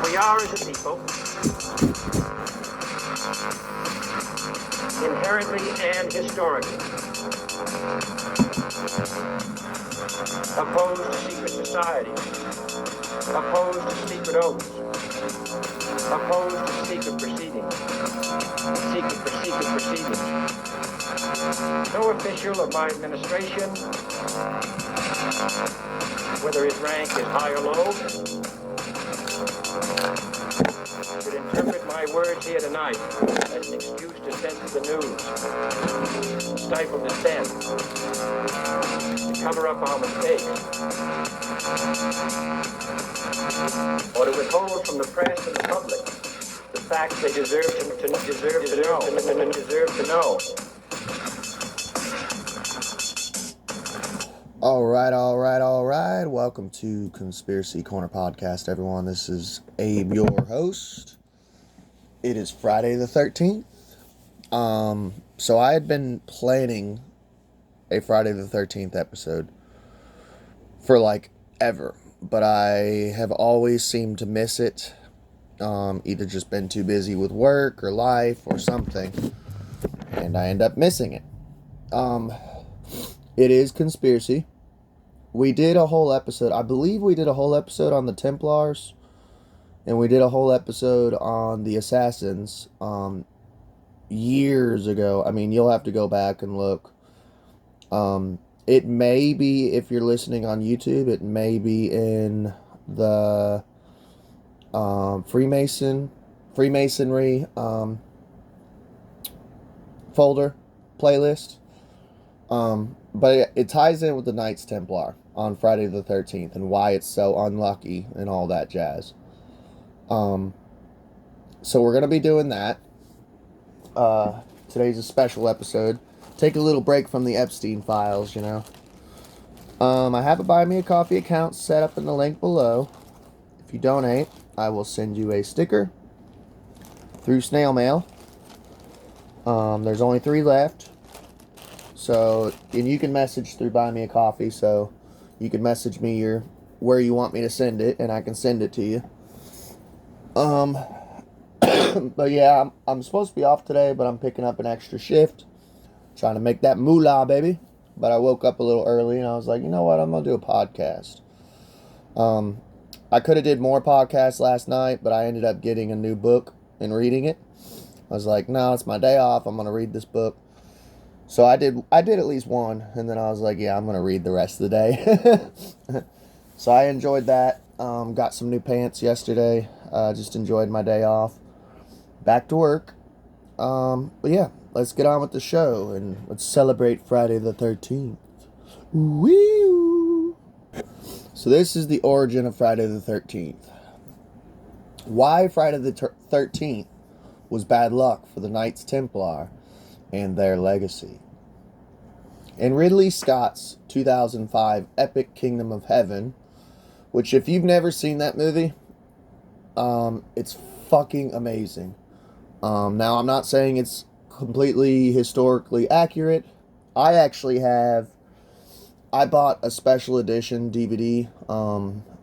We are, as a people, inherently and historically opposed to secret societies, opposed to secret oaths, opposed to secret proceedings. No official of my administration, whether his rank is high or low, should interpret my words here tonight as an excuse to censor the news, stifle dissent, to cover up our mistakes, or to withhold from the press and the public the facts they deserve to know. All right. Welcome to Conspiracy Corner Podcast, everyone. This is Abe, your host. It is Friday the 13th. So I had been planning a Friday the 13th episode for like ever, but I have always seemed to miss it. Either just been too busy with work or life or something, and I end up missing it. It is conspiracy. We did a whole episode, I believe we did a whole episode on the Templars, and we did a whole episode on the Assassins, years ago. I mean, you'll have to go back and look. It may be, if you're listening on YouTube, it may be in the, Freemasonry, folder, playlist. But it ties in with the Knights Templar on Friday the 13th and why it's so unlucky and all that jazz. So we're going to be doing that. Today's a special episode. Take a little break from the Epstein files, you know. I have a Buy Me a Coffee account set up in the link below. If you donate, I will send you a sticker through snail mail. There's only 3 left. So, and you can message through Buy Me a Coffee, so you can message me where you want me to send it, and I can send it to you. But yeah, I'm supposed to be off today, but I'm picking up an extra shift, trying to make that moolah, baby. But I woke up a little early, and I was like, you know what, I'm going to do a podcast. I could have did more podcasts last night, but I ended up getting a new book and reading it. I was like, no, it's my day off, I'm going to read this book. So I did at least one, and then I was like, yeah, I'm going to read the rest of the day. So I enjoyed that. Got some new pants yesterday. Just enjoyed my day off. Back to work. But yeah, let's get on with the show, and let's celebrate Friday the 13th. Woo! So this is the origin of Friday the 13th. Why Friday the 13th was bad luck for the Knights Templar and their legacy. In Ridley Scott's 2005 epic Kingdom of Heaven, which if you've never seen that movie, it's fucking amazing. Now, I'm not saying it's completely historically accurate. I bought a special edition DVD.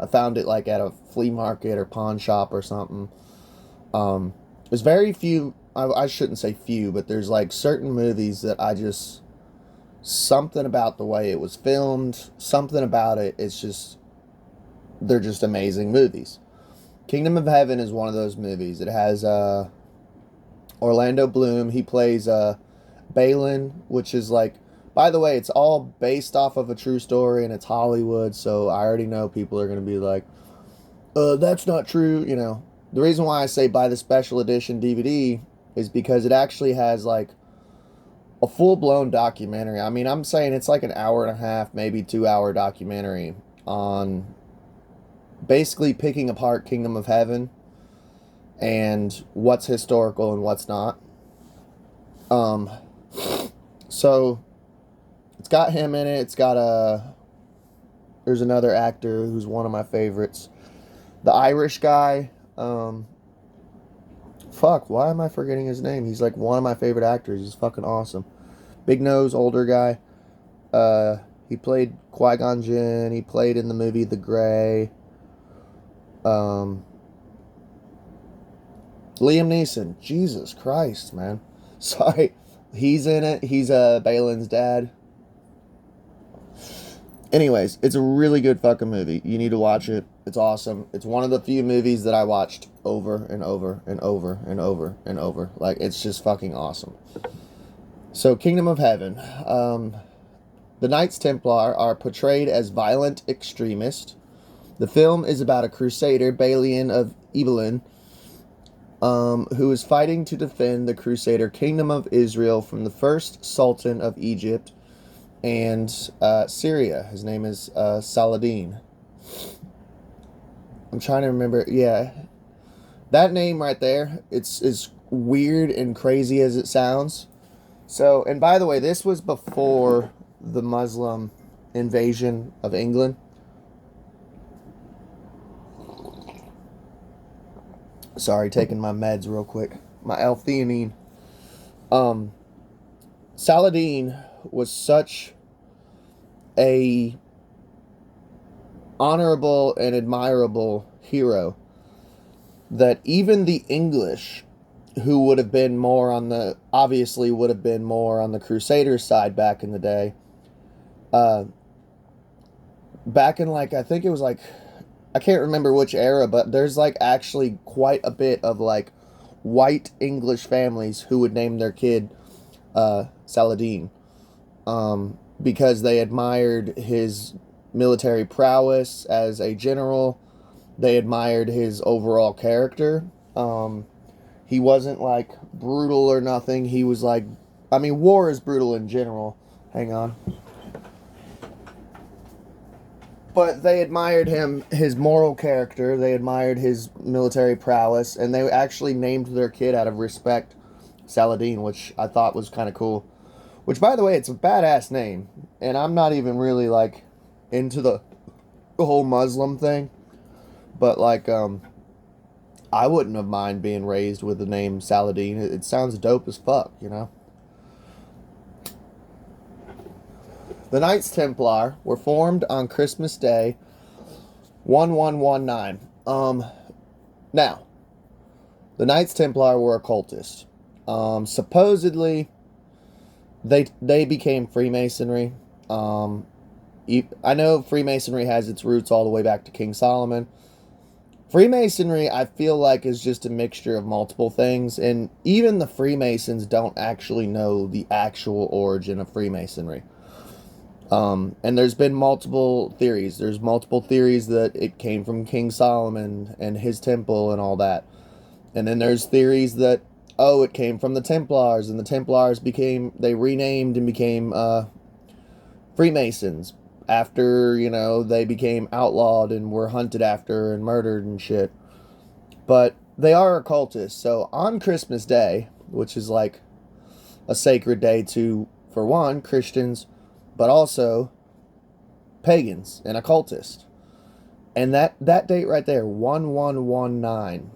I found it like at a flea market or pawn shop or something. There's very few, I shouldn't say few, but there's like certain movies that something about the way it was filmed, something about it, they're just amazing movies. Kingdom of Heaven is one of those movies. It has Orlando Bloom. He plays Balin, which is like, by the way, it's all based off of a true story, and it's Hollywood, so I already know people are going to be like, that's not true, you know. The reason why I say buy the special edition DVD is because it actually has like a full-blown documentary. I mean, I'm saying it's like an hour and a half, maybe 2-hour documentary on basically picking apart Kingdom of Heaven and what's historical and what's not. So it's got him in it. It's got there's another actor who's one of my favorites. The Irish guy. Why am I forgetting his name? He's like one of my favorite actors. He's fucking awesome. Big nose, older guy. He played Qui-Gon Jinn. He played in the movie The Grey. Liam Neeson. Jesus Christ, man. Sorry. He's in it. He's Balin's dad. Anyways, it's a really good fucking movie. You need to watch it. It's awesome. It's one of the few movies that I watched over and over and over and over and over. Like, it's just fucking awesome. So, Kingdom of Heaven. The Knights Templar are portrayed as violent extremists. The film is about a crusader, Balian of Ibelin, who is fighting to defend the crusader Kingdom of Israel from the first Sultan of Egypt and Syria. His name is Saladin. I'm trying to remember. Yeah, that name right there. It's as weird and crazy as it sounds. So, and by the way, this was before the Muslim invasion of England. Sorry, taking my meds real quick. My L-theanine. Saladin was such a honorable and admirable hero that even the English, who would have been more on the, obviously would have been more on the Crusaders side back in the day, back in like, I think it was like, I can't remember which era, but there's like actually quite a bit of like white English families who would name their kid Saladin, because they admired his military prowess as a general. They admired his overall character. He wasn't like brutal or nothing. He was like, I mean, war is brutal in general. Hang on. But they admired him, his moral character. They admired his military prowess, and they actually named their kid out of respect Saladin, which I thought was kind of cool. Which, by the way, it's a badass name, and I'm not even really like into the whole Muslim thing, but like I wouldn't have mind being raised with the name Saladin. It sounds dope as fuck, you know. The Knights Templar were formed on Christmas Day, 1119. Now, the Knights Templar were occultists. Supposedly, they became Freemasonry. I know Freemasonry has its roots all the way back to King Solomon. Freemasonry, I feel like, is just a mixture of multiple things, and even the Freemasons don't actually know the actual origin of Freemasonry. And there's been multiple theories. There's multiple theories that it came from King Solomon and his temple and all that. And then there's theories that, oh, it came from the Templars, and the Templars they renamed and became Freemasons after, you know, they became outlawed and were hunted after and murdered and shit. But they are occultists. So on Christmas Day, which is like a sacred day to, for one, Christians, but also pagans and occultists. And that date right there, 1119.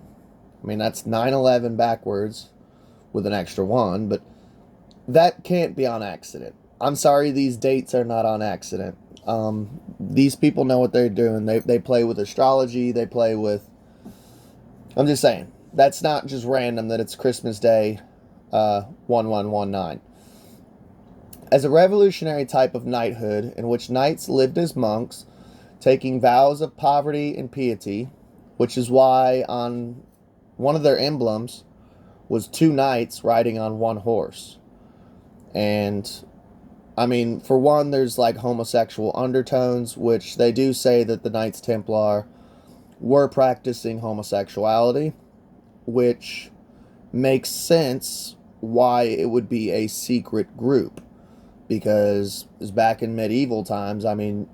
I mean, that's 9/11 backwards with an extra one, but that can't be on accident. I'm sorry, these dates are not on accident. These people know what they're doing. They play with astrology. They play with... I'm just saying, that's not just random that it's Christmas Day, 1119. As a revolutionary type of knighthood in which knights lived as monks, taking vows of poverty and piety, which is why on one of their emblems was two knights riding on one horse. And, I mean, for one, there's like homosexual undertones, which they do say that the Knights Templar were practicing homosexuality, which makes sense why it would be a secret group. Because back in medieval times, I mean,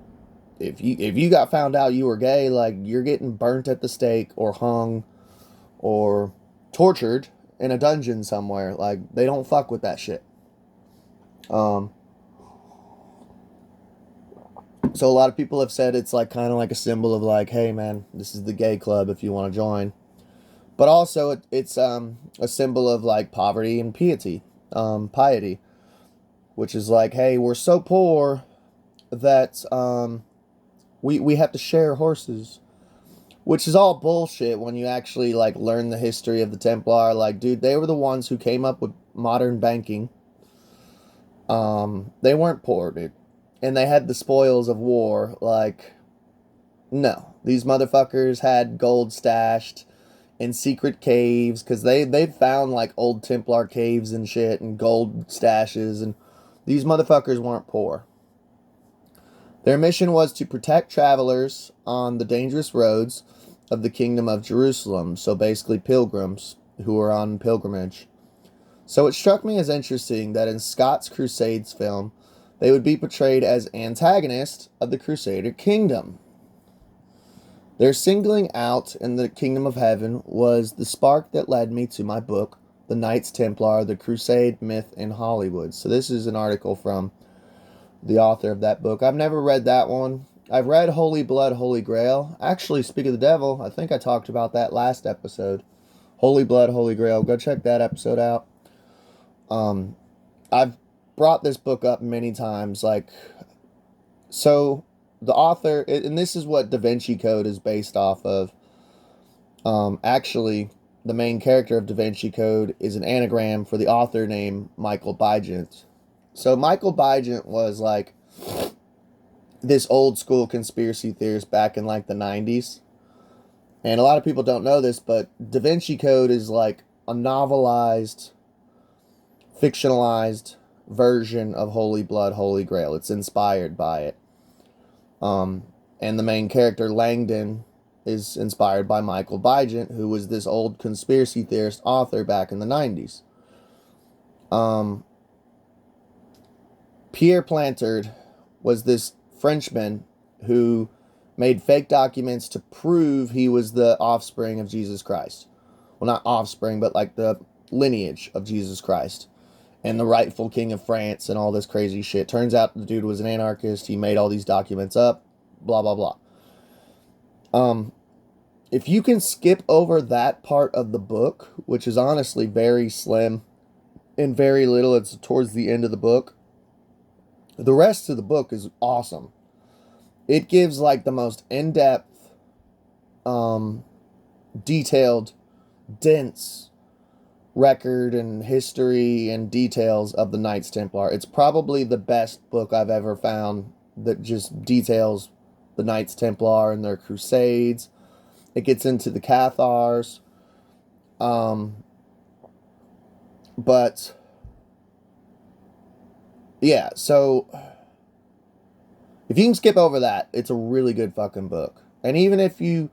if you got found out you were gay, like, you're getting burnt at the stake or hung or tortured in a dungeon somewhere. Like, they don't fuck with that shit. So a lot of people have said it's like kind of like a symbol of like, hey man, this is the gay club if you want to join. But also it's a symbol of like poverty and piety, which is like, hey, we're so poor that we have to share horses. which is all bullshit when you actually, like, learn the history of the Templar. Like, dude, they were the ones who came up with modern banking. They weren't poor, dude. And they had the spoils of war. Like, no. These motherfuckers had gold stashed in secret caves, because they found, like, old Templar caves and shit, and gold stashes, and these motherfuckers weren't poor. Their mission was to protect travelers on the dangerous roads of the Kingdom of Jerusalem, so basically pilgrims who were on pilgrimage. So it struck me as interesting that in Scott's Crusades film, they would be portrayed as antagonists of the Crusader kingdom. Their singling out in the Kingdom of Heaven was the spark that led me to my book, The Knights Templar, The Crusade Myth in Hollywood. So this is an article from the author of that book. I've never read that one. I've read Holy Blood, Holy Grail. Actually, speak of the devil, I think I talked about that last episode. Holy Blood, Holy Grail. Go check that episode out. I've brought this book up many times. Like, so the author, and this is what Da Vinci Code is based off of. Actually, the main character of Da Vinci Code is an anagram for the author named Michael Bygent. So Michael Bygent was like this old school conspiracy theorist back in like the 90s. And a lot of people don't know this, but Da Vinci Code is like a novelized, fictionalized version of Holy Blood, Holy Grail. It's inspired by it. And the main character, Langdon, is inspired by Michael Bygent, who was this old conspiracy theorist author back in the 90s. Pierre Plantard was this Frenchman who made fake documents to prove he was the offspring of Jesus Christ. Well, not offspring, but like the lineage of Jesus Christ and the rightful king of France and all this crazy shit. Turns out the dude was an anarchist. He made all these documents up, blah, blah, blah. If you can skip over that part of the book, which is honestly very slim and very little, it's towards the end of the book, the rest of the book is awesome. It gives like the most in-depth, detailed, dense record and history and details of the Knights Templar. It's probably the best book I've ever found that just details the Knights Templar and their crusades. It gets into the Cathars. But yeah, so if you can skip over that, it's a really good fucking book. And even if you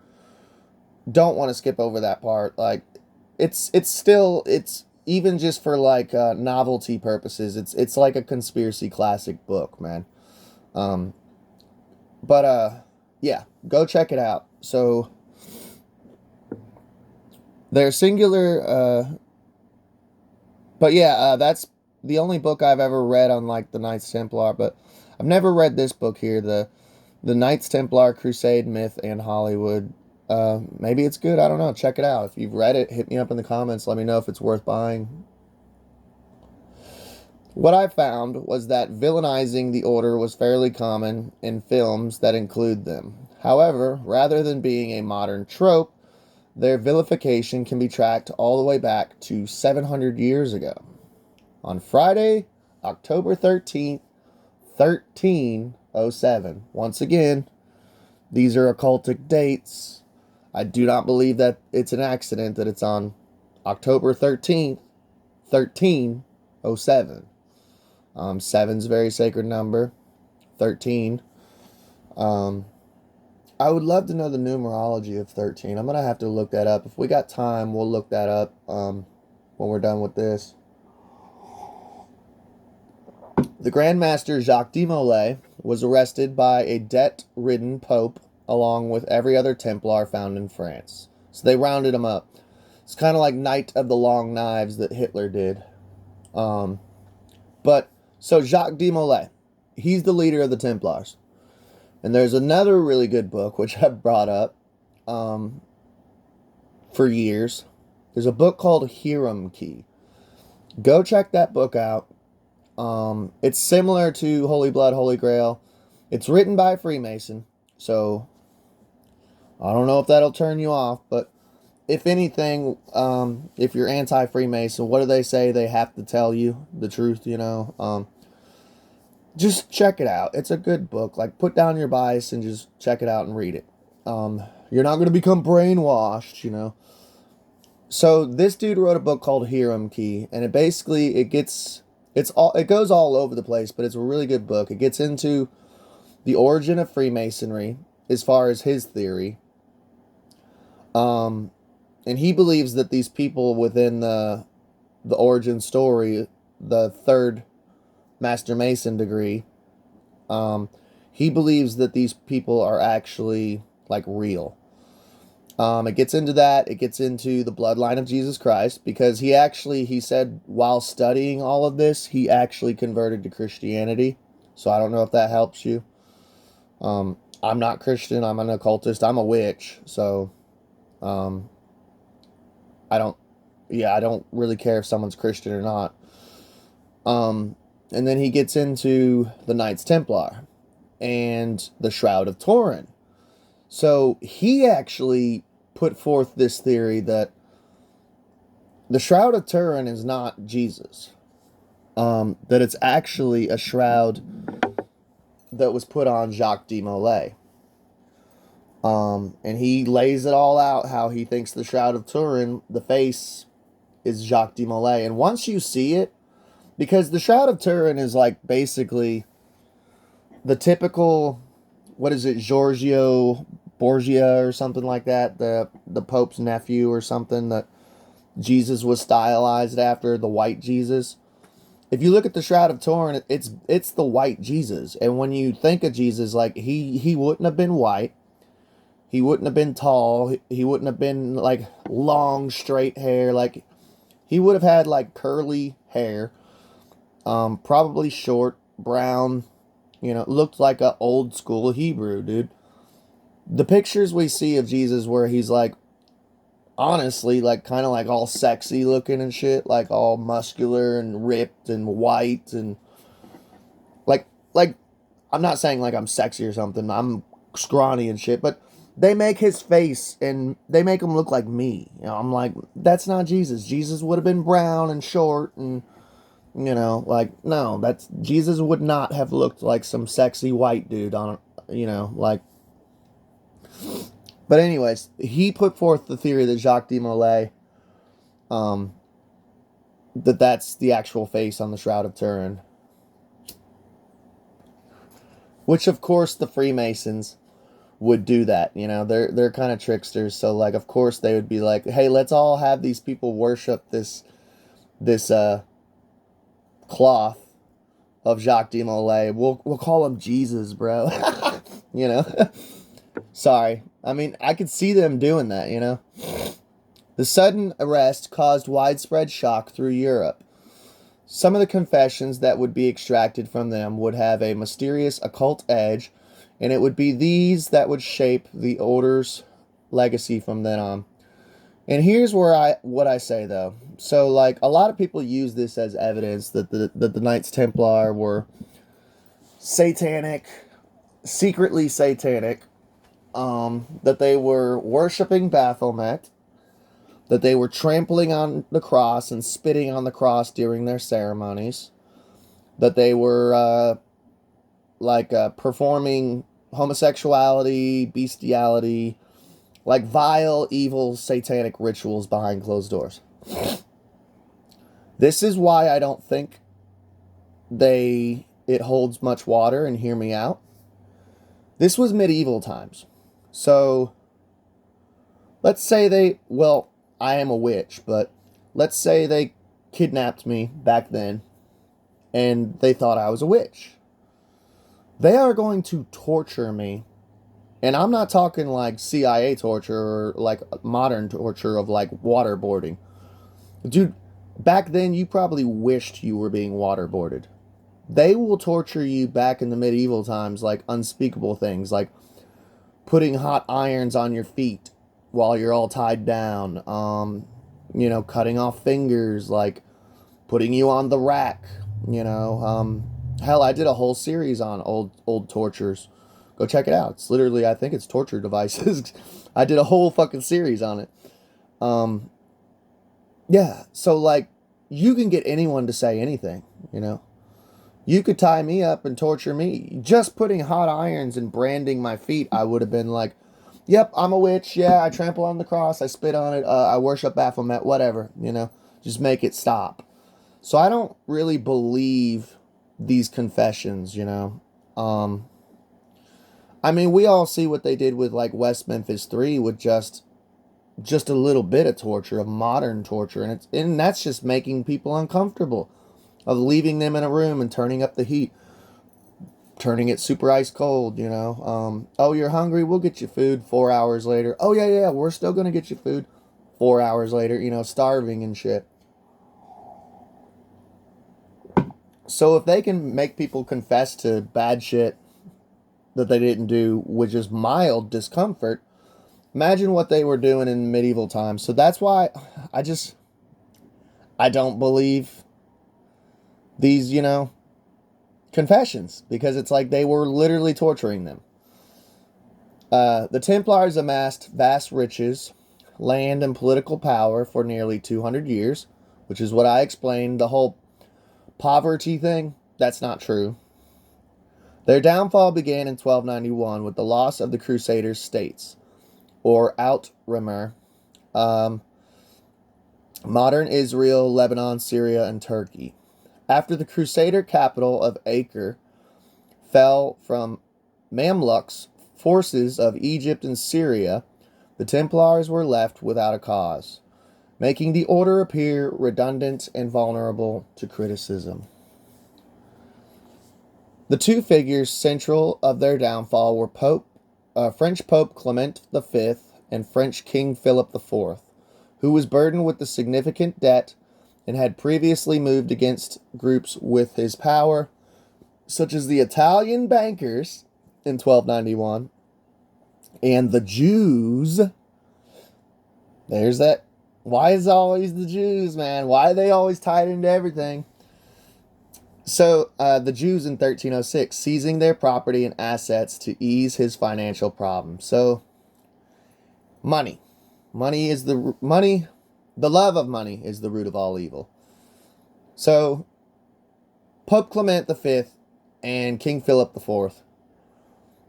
don't want to skip over that part, like it's even just for like novelty purposes, it's like a conspiracy classic book, man. Yeah, go check it out. So they're singular, but yeah, that's the only book I've ever read on like the Knights Templar, but I've never read this book here, the Knights Templar Crusade Myth and Hollywood. Maybe it's good, I don't know, check it out. If you've read it, hit me up in the comments, let me know if it's worth buying. What I found was that villainizing the order was fairly common in films that include them. However, rather than being a modern trope, their vilification can be tracked all the way back to 700 years ago. On Friday, October 13th, 1307. Once again, these are occultic dates. I do not believe that it's an accident that it's on October 13th, 1307. 7's a very sacred number. 13. I would love to know the numerology of 13. I'm going to have to look that up. If we got time, we'll look that up when we're done with this. The Grand Master Jacques de Molay was arrested by a debt-ridden pope along with every other Templar found in France. So they rounded him up. It's kind of like Knight of the Long Knives that Hitler did. So Jacques de Molay, he's the leader of the Templars. And there's another really good book, which I've brought up for years. There's a book called Hiram Key. Go check that book out. It's similar to Holy Blood, Holy Grail. It's written by a Freemason. So, I don't know if that'll turn you off, but if anything, if you're anti-Freemason, what do they say? They have to tell you the truth, you know? Just check it out. It's a good book. Like, put down your bias and just check it out and read it. You're not going to become brainwashed, you know? So this dude wrote a book called Hiram Key, and it basically, it goes all over the place, but it's a really good book. It gets into the origin of Freemasonry as far as his theory. And he believes that these people within the origin story, the third Master Mason degree, he believes that these people are actually like real. It gets into that. It gets into the bloodline of Jesus Christ, because he said while studying all of this, he actually converted to Christianity. So I don't know if that helps you. I'm not Christian. I'm an occultist. I'm a witch. So, I don't really care if someone's Christian or not. And then he gets into the Knights Templar and the Shroud of Turin. So he actually put forth this theory that the Shroud of Turin is not Jesus. That it's actually a shroud that was put on Jacques de Molay. And he lays it all out how he thinks the Shroud of Turin, the face, is Jacques de Molay. And once you see it, because the Shroud of Turin is like basically the typical, what is it, Giorgio Borgia or something like that, the Pope's nephew or something that Jesus was stylized after, the white Jesus. If you look at the Shroud of Turin, it's the white Jesus. And when you think of Jesus, like he wouldn't have been white. He wouldn't have been tall. He wouldn't have been like long, straight hair. Like he would have had like curly hair. Probably short, brown, you know, looked like a old school Hebrew, dude. The pictures we see of Jesus where he's like, honestly, like kind of like all sexy looking and shit, like all muscular and ripped and white and like I'm not saying like I'm sexy or something. I'm scrawny and shit, but they make his face and they make him look like me. You know, I'm like, that's not Jesus. Jesus would have been brown and short and, you know, like, no, Jesus would not have looked like some sexy white dude on, you know, like. But anyways, he put forth the theory that Jacques de Molay, that's the actual face on the Shroud of Turin. Which, of course, the Freemasons would do that, you know, they're kind of tricksters, so, like, of course, they would be like, hey, let's all have these people worship this cloth of Jacques de Molay. We'll call him Jesus, bro. You know? Sorry. I mean, I could see them doing that, you know? The sudden arrest caused widespread shock through Europe. Some of the confessions that would be extracted from them would have a mysterious occult edge, and it would be these that would shape the order's legacy from then on. And here's what I say though. So like a lot of people use this as evidence that the Knights Templar were satanic, secretly satanic, that they were worshiping Baphomet, that they were trampling on the cross and spitting on the cross during their ceremonies, that they were performing homosexuality, bestiality, like vile, evil, satanic rituals behind closed doors. This is why I don't think it holds much water, and hear me out. This was medieval times. So, let's say I am a witch, but let's say they kidnapped me back then, and they thought I was a witch. They are going to torture me. And I'm not talking like CIA torture or like modern torture of like waterboarding. Dude, back then you probably wished you were being waterboarded. They will torture you back in the medieval times like unspeakable things, like putting hot irons on your feet while you're all tied down, you know, cutting off fingers, like putting you on the rack, you know. Hell, I did a whole series on old tortures Go check it out. It's literally, I think it's torture devices. I did a whole fucking series on it. Yeah, so like, you can get anyone to say anything, you know? You could tie me up and torture me. Just putting hot irons and branding my feet, I would have been like, yep, I'm a witch. Yeah, I trample on the cross. I spit on it. I worship Baphomet. Whatever, you know? Just make it stop. So I don't really believe these confessions, you know? I mean, we all see what they did with, like, West Memphis 3 with just a little bit of torture, of modern torture. And that's just making people uncomfortable. Of leaving them in a room and turning up the heat, turning it super ice cold, you know. Oh, you're hungry? We'll get you food. 4 hours later. Oh, yeah, we're still going to get you food. 4 hours later, you know, starving and shit. So if they can make people confess to bad shit that they didn't do with just mild discomfort, imagine what they were doing in medieval times. So that's why I don't believe these, you know, confessions, because it's like they were literally torturing them. The Templars amassed vast riches, land, and political power for nearly 200 years, which is what I explained. The whole poverty thing, that's not true. Their downfall began in 1291 with the loss of the Crusaders' states, or Outremer, modern Israel, Lebanon, Syria, and Turkey. After the Crusader capital of Acre fell from Mamluks forces of Egypt and Syria, the Templars were left without a cause, making the order appear redundant and vulnerable to criticism. The two figures central of their downfall were French Pope Clement V and French King Philip IV, who was burdened with the significant debt and had previously moved against groups with his power, such as the Italian bankers in 1291 and the Jews. There's that. Why is it always the Jews, man? Why are they always tied into everything? So, the Jews in 1306, seizing their property and assets to ease his financial problems. So, money. The love of money is the root of all evil. So, Pope Clement V and King Philip IV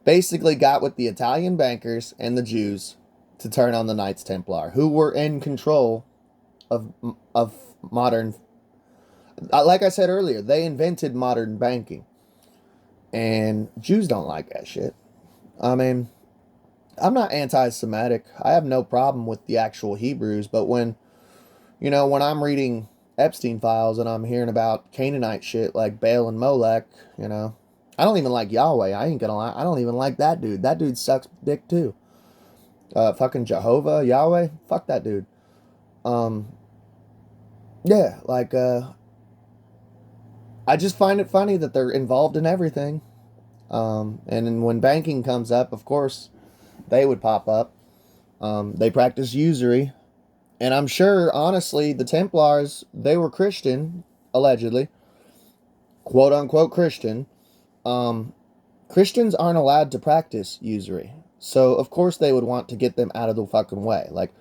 basically got with the Italian bankers and the Jews to turn on the Knights Templar, who were in control of modern. Like I said earlier, they invented modern banking, and Jews don't like that shit. I mean, I'm not anti-Semitic. I have no problem with the actual Hebrews, but when I'm reading Epstein files and I'm hearing about Canaanite shit like Baal and Molech, you know, I don't even like Yahweh. I ain't gonna lie. I don't even like that dude. That dude sucks dick too. Fucking Jehovah, Yahweh, fuck that dude. Yeah, like, I just find it funny that they're involved in everything. And when banking comes up, of course, they would pop up. They practice usury. And I'm sure, honestly, the Templars, they were Christian, allegedly. Quote unquote Christian. Christians aren't allowed to practice usury. So, of course, they would want to get them out of the fucking way. Like,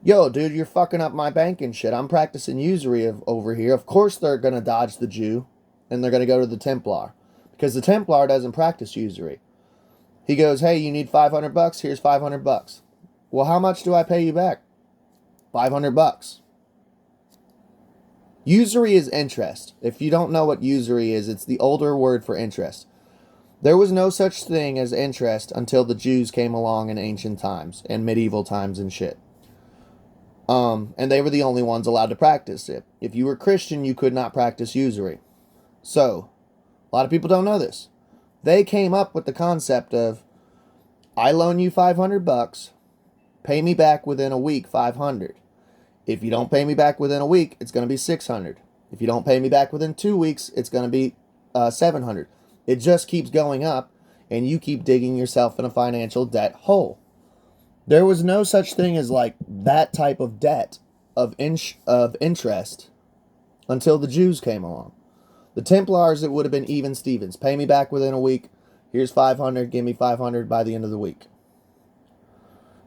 yo, dude, you're fucking up my banking shit. I'm practicing usury over here. Of course they're going to dodge the Jew, and they're going to go to the Templar. Because the Templar doesn't practice usury. He goes, hey, you need $500? Here's $500. Well, how much do I pay you back? $500. Usury is interest. If you don't know what usury is, it's the older word for interest. There was no such thing as interest until the Jews came along in ancient times and medieval times and shit. And they were the only ones allowed to practice it. If you were Christian, you could not practice usury. So, a lot of people don't know this. They came up with the concept of, I loan you $500, pay me back within a week $500. If you don't pay me back within a week, it's going to be $600. If you don't pay me back within 2 weeks, it's going to be $700. It just keeps going up, and you keep digging yourself in a financial debt hole. There was no such thing as like that type of debt of interest until the Jews came along. The Templars, it would have been even Stevens. Pay me back within a week. Here's 500. Give me 500 by the end of the week.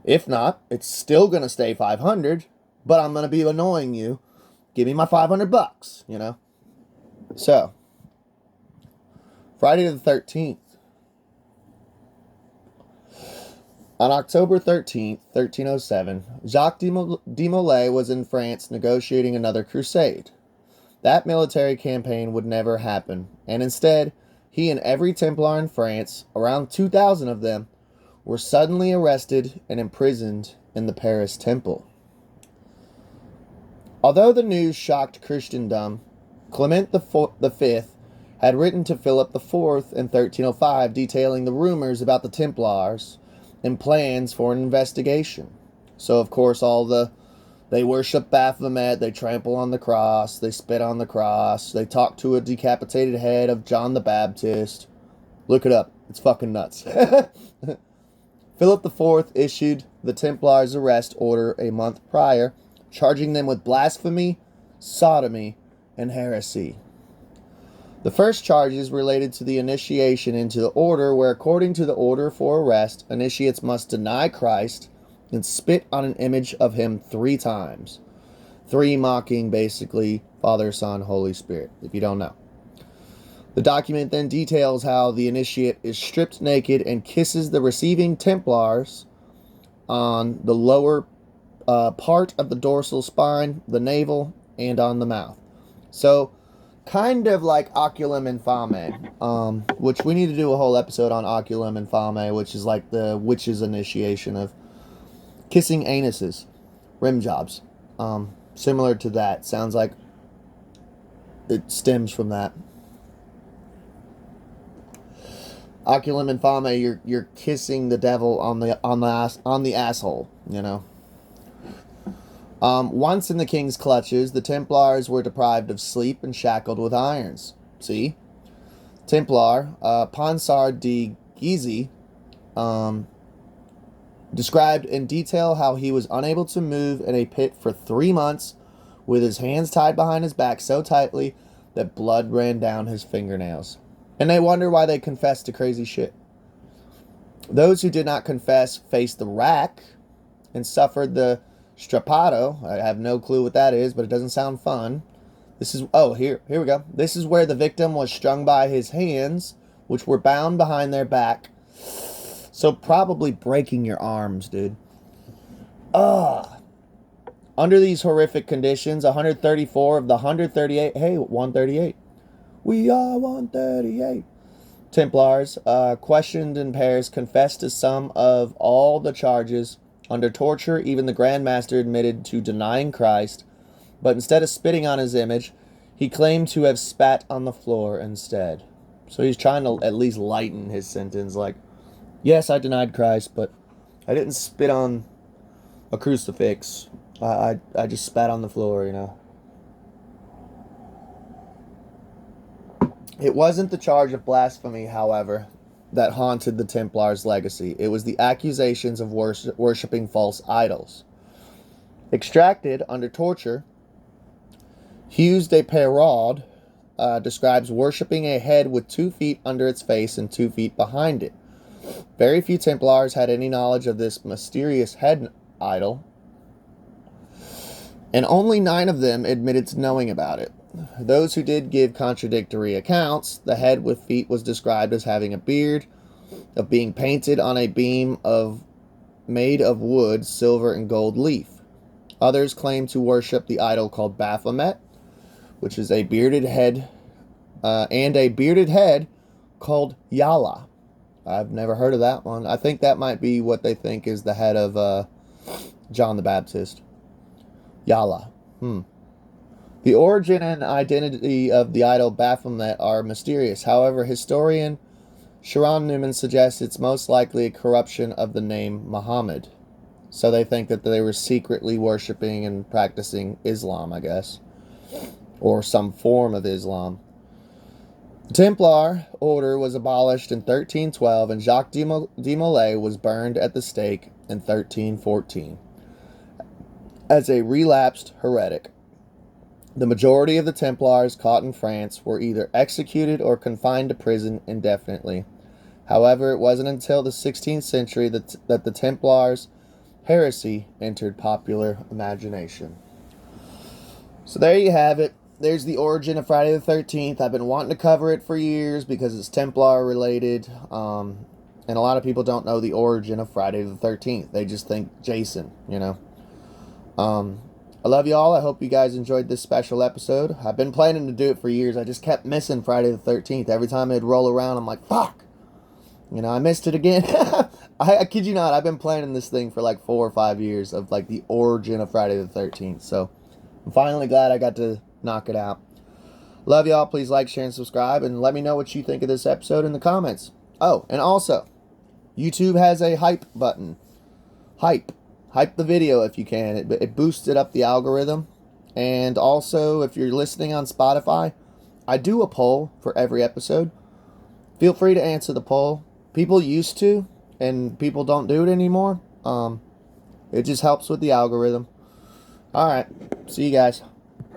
If not, it's still going to stay 500, but I'm going to be annoying you. Give me my $500, you know? So, Friday the 13th. On October 13th, 1307, Jacques de Molay was in France negotiating another crusade. That military campaign would never happen, and instead, he and every Templar in France, around 2,000 of them, were suddenly arrested and imprisoned in the Paris Temple. Although the news shocked Christendom, Clement V had written to Philip IV in 1305 detailing the rumors about the Templars and plans for an investigation. So, of course, they worship Baphomet, they trample on the cross, they spit on the cross, they talk to a decapitated head of John the Baptist. Look it up. It's fucking nuts. Philip IV issued the Templars' arrest order a month prior, charging them with blasphemy, sodomy, and heresy. The first charges related to the initiation into the order, where according to the order for arrest, initiates must deny Christ and spit on an image of him 3 times. 3 mocking, basically, Father, Son, Holy Spirit, if you don't know. The document then details how the initiate is stripped naked and kisses the receiving Templars on the lower part of the dorsal spine, the navel, and on the mouth. So, kind of like oculum infame, which we need to do a whole episode on oculum infame, which is like the witch's initiation of kissing anuses, rim jobs. Similar to that. Sounds like it stems from that. Oculum infame, you're kissing the devil on the asshole, you know. Once in the king's clutches, the Templars were deprived of sleep and shackled with irons. See? Templar, Ponsard de Gizy, described in detail how he was unable to move in a pit for 3 months with his hands tied behind his back so tightly that blood ran down his fingernails. And they wonder why they confessed to crazy shit. Those who did not confess faced the rack and suffered the strappado. I have no clue what that is, but it doesn't sound fun. This is, here we go. This is where the victim was strung by his hands, which were bound behind their back. So probably breaking your arms, dude. Under these horrific conditions, 134 of the 138, 138. We are 138. Templars, questioned in Paris, confessed to some of all the charges. Under torture, even the Grand Master admitted to denying Christ, but instead of spitting on his image, he claimed to have spat on the floor instead. So he's trying to at least lighten his sentence, like, yes, I denied Christ, but I didn't spit on a crucifix. I just spat on the floor, you know. It wasn't the charge of blasphemy, however, that haunted the Templars' legacy. It was the accusations of worshipping false idols. Extracted under torture, Hughes de Perraud describes worshipping a head with 2 feet under its face and 2 feet behind it. Very few Templars had any knowledge of this mysterious head idol, and only 9 of them admitted to knowing about it. Those who did give contradictory accounts. The head with feet was described as having a beard, of being painted on a beam made of wood, silver, and gold leaf. Others claim to worship the idol called Baphomet, which is a bearded head, and a bearded head called Yala. I've never heard of that one. I think that might be what they think is the head of John the Baptist. Yala. The origin and identity of the idol Baphomet are mysterious. However, historian Sharon Newman suggests it's most likely a corruption of the name Muhammad. So they think that they were secretly worshipping and practicing Islam, I guess. Or some form of Islam. The Templar order was abolished in 1312, and Jacques de Molay was burned at the stake in 1314 as a relapsed heretic. The majority of the Templars caught in France were either executed or confined to prison indefinitely, However, it wasn't until the 16th century that the Templars' heresy entered popular imagination. So there you have it. There's the origin of Friday the 13th. I've been wanting to cover it for years because it's Templar related. And a lot of people don't know the origin of Friday the 13th. They just think Jason, you know. I love you all. I hope you guys enjoyed this special episode. I've been planning to do it for years. I just kept missing Friday the 13th. Every time it'd roll around, I'm like, fuck. You know, I missed it again. I kid you not. I've been planning this thing for like 4 or 5 years of like the origin of Friday the 13th. So I'm finally glad I got to knock it out. Love y'all. Please like, share, and subscribe. And let me know what you think of this episode in the comments. Oh, and also, YouTube has a hype button. Hype the video if you can. It boosts it up the algorithm. And also, if you're listening on Spotify, I do a poll for every episode. Feel free to answer the poll. People used to, and people don't do it anymore. It just helps with the algorithm. Alright, see you guys.